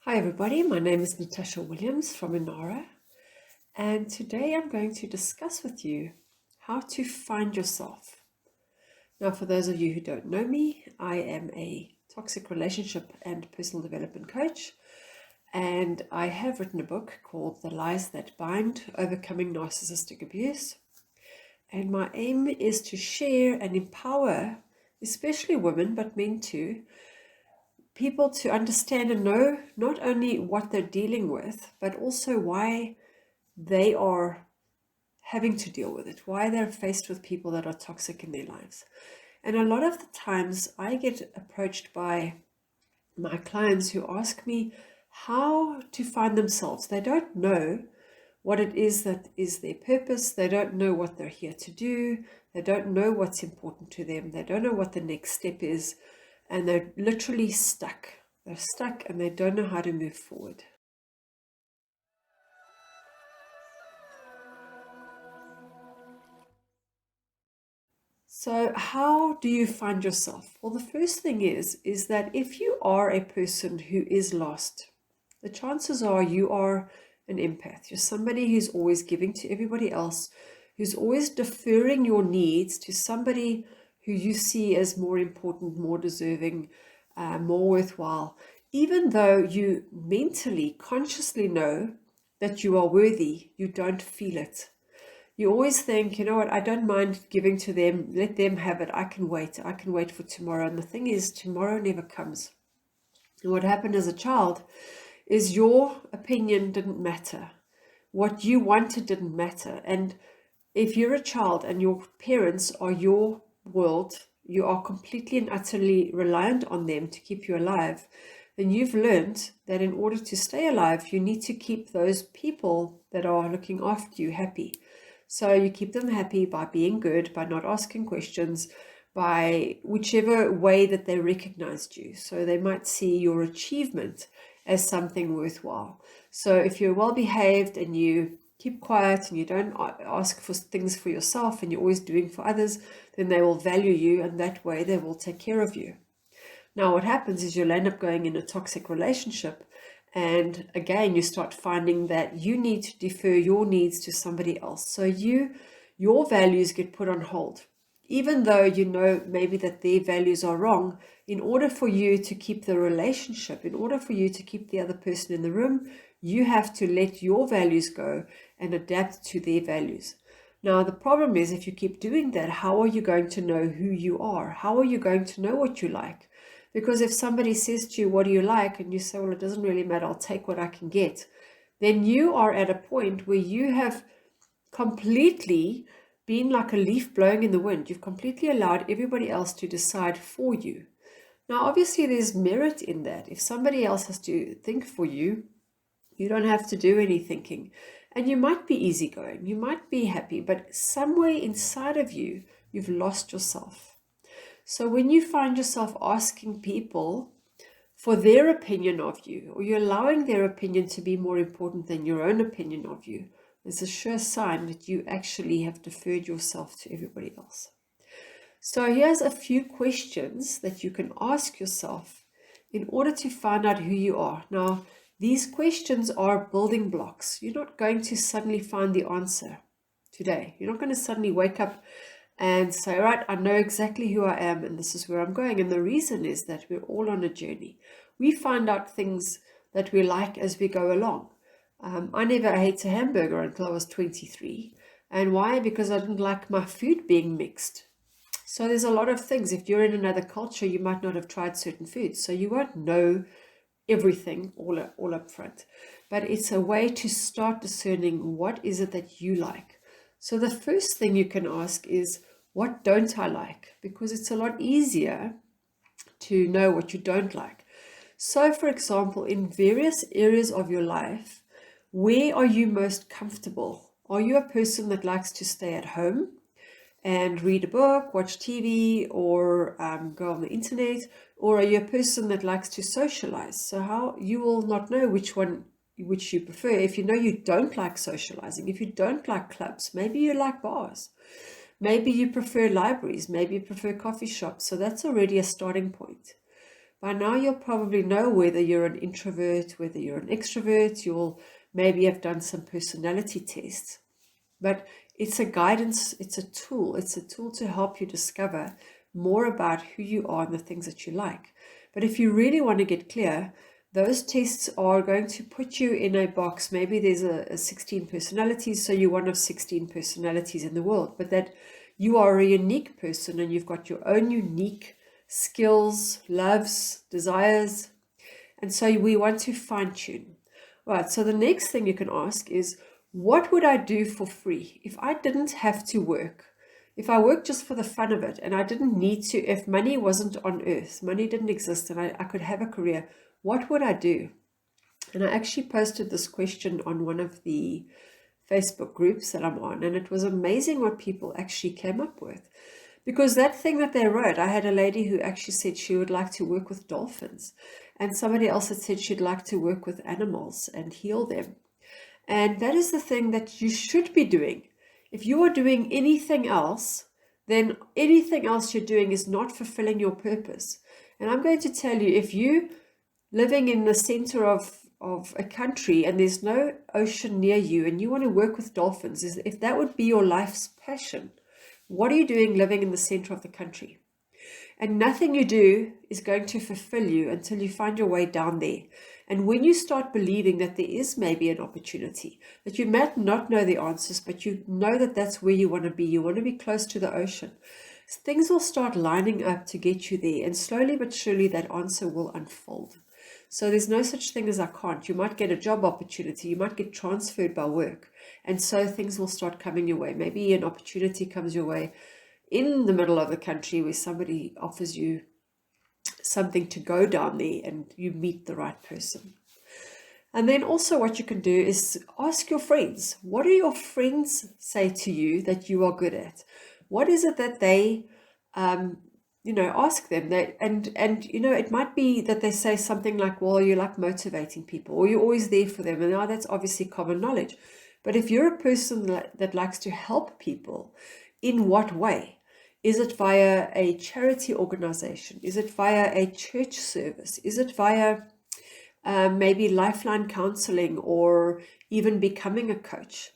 Hi everybody, my name is Natasha Williams from Inara, and today I'm going to discuss with you how to find yourself. Now, for those of you who don't know me, I am a toxic relationship and personal development coach, and I have written a book called The Lies That Bind: Overcoming Narcissistic Abuse. And my aim is to share and empower, especially women, but men too, people to understand and know not only what they're dealing with, but also why they are having to deal with it, why they're faced with people that are toxic in their lives. And a lot of the times I get approached by my clients who ask me how to find themselves. They don't know what it is that is their purpose. They don't know what they're here to do. They don't know what's important to them. They don't know what the next step is. And they're literally stuck. They're stuck and they don't know how to move forward. So how do you find yourself? Well, the first thing is that if you are a person who is lost, the chances are you are an empath. You're somebody who's always giving to everybody else, who's always deferring your needs to somebody who you see as more important, more deserving, more worthwhile, even though you mentally, consciously know that you are worthy, you don't feel it. You always think, you know what, I don't mind giving to them, let them have it, I can wait for tomorrow. And the thing is, tomorrow never comes. And what happened as a child is your opinion didn't matter. What you wanted didn't matter. And if you're a child and your parents are your world, you are completely and utterly reliant on them to keep you alive, then you've learned that in order to stay alive, you need to keep those people that are looking after you happy. So you keep them happy by being good, by not asking questions, by whichever way that they recognized you. So they might see your achievement as something worthwhile. So if you're well behaved and you keep quiet and you don't ask for things for yourself and you're always doing for others, then they will value you, and that way they will take care of you. Now what happens is you'll end up going in a toxic relationship, and again you start finding that you need to defer your needs to somebody else. So your values get put on hold, even though you know maybe that their values are wrong. In order for you to keep the relationship, in order for you to keep the other person in the room, you have to let your values go and adapt to their values. Now, the problem is, if you keep doing that, how are you going to know who you are? How are you going to know what you like? Because if somebody says to you, what do you like? And you say, well, it doesn't really matter, I'll take what I can get. Then you are at a point where you have completely been like a leaf blowing in the wind. You've completely allowed everybody else to decide for you. Now, obviously, there's merit in that. If somebody else has to think for you, you don't have to do any thinking. And you might be easygoing, you might be happy, but somewhere inside of you, you've lost yourself. So when you find yourself asking people for their opinion of you, or you're allowing their opinion to be more important than your own opinion of you, there's a sure sign that you actually have deferred yourself to everybody else. So here's a few questions that you can ask yourself in order to find out who you are. Now, these questions are building blocks. You're not going to suddenly find the answer today. You're not going to suddenly wake up and say, right, I know exactly who I am and this is where I'm going. And the reason is that we're all on a journey. We find out things that we like as we go along. I never ate a hamburger until I was 23. And why? Because I didn't like my food being mixed. So there's a lot of things. If you're in another culture, you might not have tried certain foods. So you won't know everything all up front. But it's a way to start discerning what is it that you like. So the first thing you can ask is, what don't I like? Because it's a lot easier to know what you don't like. So for example, in various areas of your life, where are you most comfortable? Are you a person that likes to stay at home and read a book, watch TV, or go on the internet? Or are you a person that likes to socialize? So how you will not know which you prefer. If you know you don't like socializing, if you don't like clubs, maybe you like bars, maybe you prefer libraries, maybe you prefer coffee shops. So that's already a starting point. By now, you'll probably know whether you're an introvert, whether you're an extrovert. You'll maybe have done some personality tests. But it's a guidance, it's a tool. It's a tool to help you discover more about who you are and the things that you like. But if you really want to get clear, those tests are going to put you in a box. Maybe there's a 16 personalities, so you're one of 16 personalities in the world, but that you are a unique person and you've got your own unique skills, loves, desires. And so we want to fine tune. Right, so the next thing you can ask is, what would I do for free if I didn't have to work? If I worked just for the fun of it and I didn't need to, if money wasn't on earth, money didn't exist and I could have a career, what would I do? And I actually posted this question on one of the Facebook groups that I'm on, and it was amazing what people actually came up with. Because that thing that they wrote, I had a lady who actually said she would like to work with dolphins, and somebody else had said she'd like to work with animals and heal them. And that is the thing that you should be doing. If you are doing anything else, then anything else you're doing is not fulfilling your purpose. And I'm going to tell you, if you living in the center of a country and there's no ocean near you and you want to work with dolphins, if that would be your life's passion, what are you doing living in the center of the country? And nothing you do is going to fulfill you until you find your way down there. And when you start believing that there is maybe an opportunity, that you might not know the answers, but you know that that's where you want to be close to the ocean, things will start lining up to get you there. And slowly but surely that answer will unfold. So there's no such thing as I can't. You might get a job opportunity. You might get transferred by work. And so things will start coming your way. Maybe an opportunity comes your way in the middle of the country where somebody offers you something to go down there and you meet the right person. And then also what you can do is ask your friends. What do your friends say to you that you are good at? What is it that they, ask them? It might be that they say something like, well, you like motivating people, or you're always there for them. And now that's obviously common knowledge. But if you're a person that likes to help people, in what way? Is it via a charity organization? Is it via a church service? Is it via maybe lifeline counseling or even becoming a coach?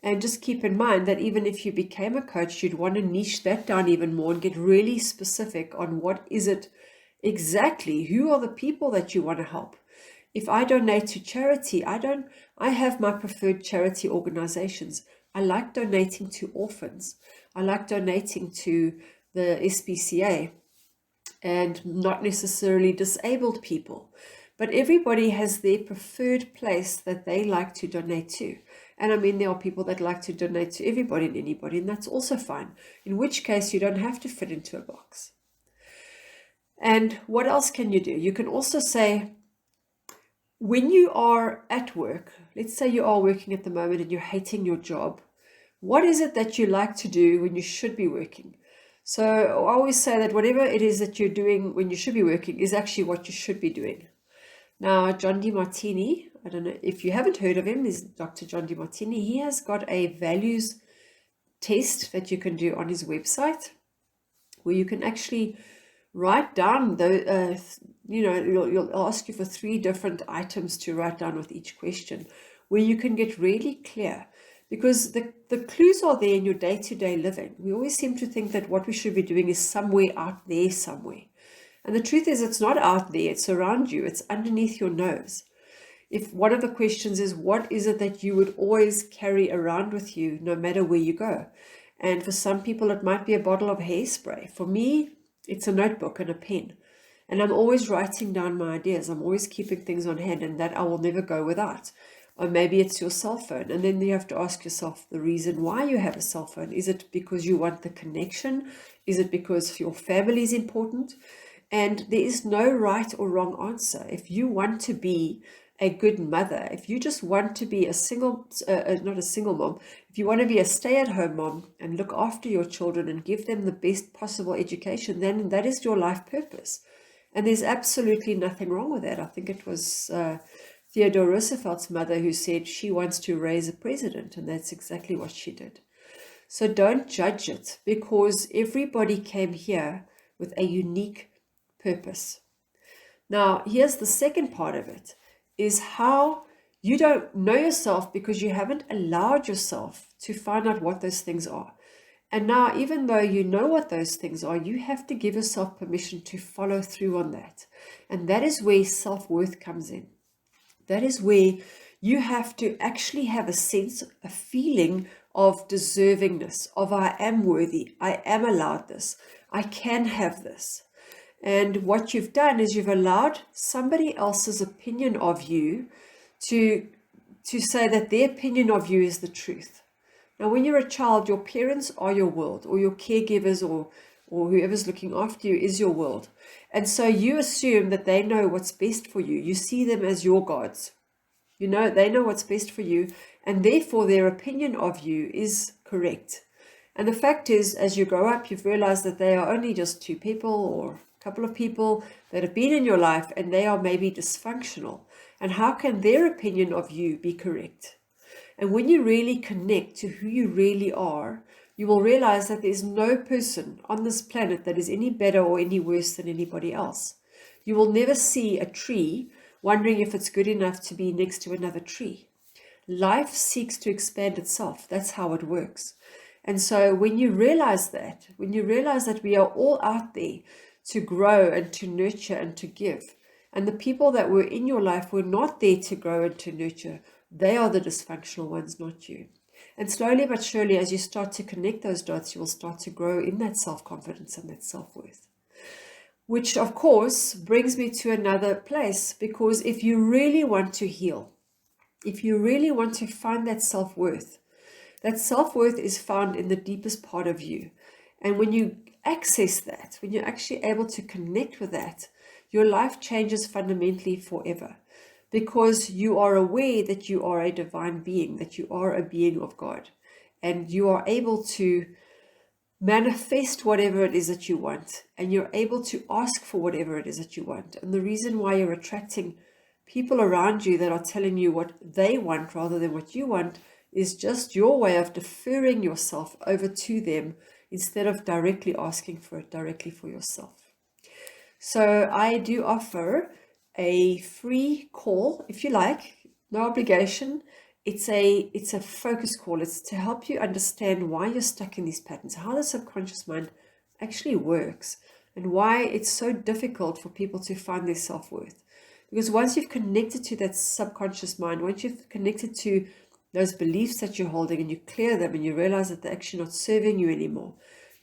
And just keep in mind that even if you became a coach, you'd want to niche that down even more and get really specific on what is it exactly, who are the people that you want to help. If I donate to charity, I have my preferred charity organizations. I like donating to orphans. I like donating to the SPCA and not necessarily disabled people. But everybody has their preferred place that they like to donate to. And I mean, there are people that like to donate to everybody and anybody, and that's also fine. In which case, you don't have to fit into a box. And what else can you do? You can also say, when you are at work, let's say you are working at the moment and you're hating your job, what is it that you like to do when you should be working? So I always say that whatever it is that you're doing when you should be working is actually what you should be doing. Now, John DeMartini, I don't know if you haven't heard of him, is Dr. John DeMartini. He has got a values test that you can do on his website where you can actually write down you'll ask you for 3 different items to write down with each question, where you can get really clear, because the clues are there in your day-to-day living. We always seem to think that what we should be doing is somewhere out there somewhere. And the truth is, it's not out there, it's around you, it's underneath your nose. If one of the questions is, what is it that you would always carry around with you no matter where you go? And for some people, it might be a bottle of hairspray. For me, it's a notebook and a pen. And I'm always writing down my ideas. I'm always keeping things on hand, and that I will never go without. Or maybe it's your cell phone. And then you have to ask yourself the reason why you have a cell phone. Is it because you want the connection? Is it because your family is important? And there is no right or wrong answer. If you want to be a good mother, if you just want to be not a single mom, if you want to be a stay-at-home mom and look after your children and give them the best possible education, then that is your life purpose. And there's absolutely nothing wrong with that. I think it was Theodore Roosevelt's mother who said she wants to raise a president, and that's exactly what she did. So don't judge it, because everybody came here with a unique purpose. Now, here's the second part of it, is how you don't know yourself because you haven't allowed yourself to find out what those things are. And now, even though you know what those things are, you have to give yourself permission to follow through on that. And that is where self-worth comes in. That is where you have to actually have a sense, a feeling of deservingness, of I am worthy, I am allowed this, I can have this. And what you've done is you've allowed somebody else's opinion of you to say that their opinion of you is the truth. Now, when you're a child, your parents are your world, or your caregivers or whoever's looking after you is your world. And so you assume that they know what's best for you. You see them as your gods. You know, they know what's best for you, and therefore their opinion of you is correct. And the fact is, as you grow up, you've realized that they are only just two people or a couple of people that have been in your life, and they are maybe dysfunctional. And how can their opinion of you be correct? And when you really connect to who you really are, you will realize that there's no person on this planet that is any better or any worse than anybody else. You will never see a tree wondering if it's good enough to be next to another tree. Life seeks to expand itself. That's how it works. And so when you realize that, we are all out there to grow and to nurture and to give, and the people that were in your life were not there to grow and to nurture, they are the dysfunctional ones, not you. And slowly but surely, as you start to connect those dots, you will start to grow in that self-confidence and that self-worth. Which, of course, brings me to another place, because if you really want to heal, if you really want to find that self-worth is found in the deepest part of you. And when you access that, when you're actually able to connect with that, your life changes fundamentally forever. Because you are aware that you are a divine being, that you are a being of God, and you are able to manifest whatever it is that you want, and you're able to ask for whatever it is that you want. And the reason why you're attracting people around you that are telling you what they want rather than what you want is just your way of deferring yourself over to them instead of directly asking for it directly for yourself. So I do offer a free call, if you like, no obligation. It's a focus call. It's to help you understand why you're stuck in these patterns, how the subconscious mind actually works, and why it's so difficult for people to find their self-worth. Because once you've connected to that subconscious mind, once you've connected to those beliefs that you're holding and you clear them and you realize that they're actually not serving you anymore,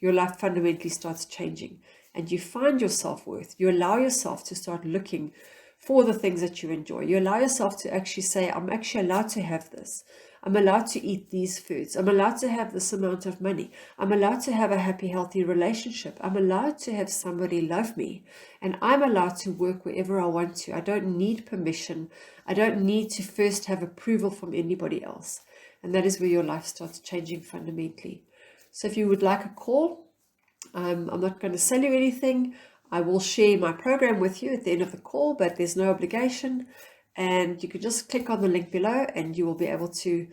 your life fundamentally starts changing and you find your self-worth. You allow yourself to start looking for the things that you enjoy. You allow yourself to actually say, I'm actually allowed to have this. I'm allowed to eat these foods. I'm allowed to have this amount of money. I'm allowed to have a happy, healthy relationship. I'm allowed to have somebody love me. And I'm allowed to work wherever I want to. I don't need permission. I don't need to first have approval from anybody else. And that is where your life starts changing fundamentally. So if you would like a call, I'm not going to sell you anything. I will share my program with you at the end of the call, but there's no obligation. And you can just click on the link below and you will be able to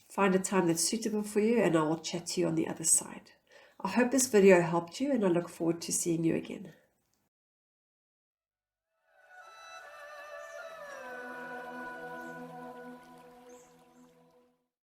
find a time that's suitable for you, and I will chat to you on the other side. I hope this video helped you, and I look forward to seeing you again.